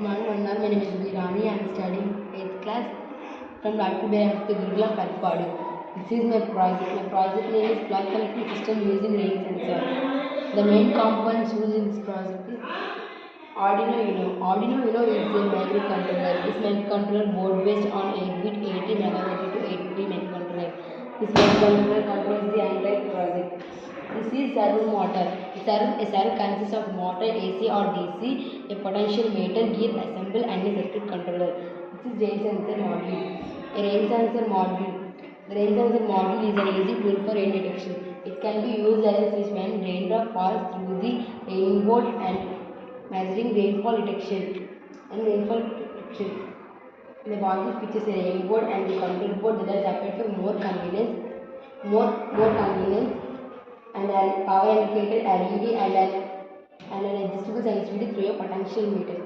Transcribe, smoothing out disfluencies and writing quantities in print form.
Morning, my name is Virani. I am studying 8th class from Lakshmi Gurukulam Kalpadu. This is my project. My project name is Plug Collecting System using rain sensor. The main components used in this project is Arduino Uno. Arduino Uno is a microcontroller. This microcontroller board based on 8-bit 80 megabyte to 8-bit microcontroller. This microcontroller controls the Android project. This is servo motor. A servo consists of motor AC or DC, a potential meter, gear assemble and a circuit controller. This is rain sensor module. A rain sensor module. The rain sensor module is an easy tool for rain detection. It can be used as a switch when raindrop falls through the rainbow and measuring rainfall detection. The module features a rainbow and the control board that is applied for more convenience, and a power indicator LED and an adjustable sensitivity through a potential meter.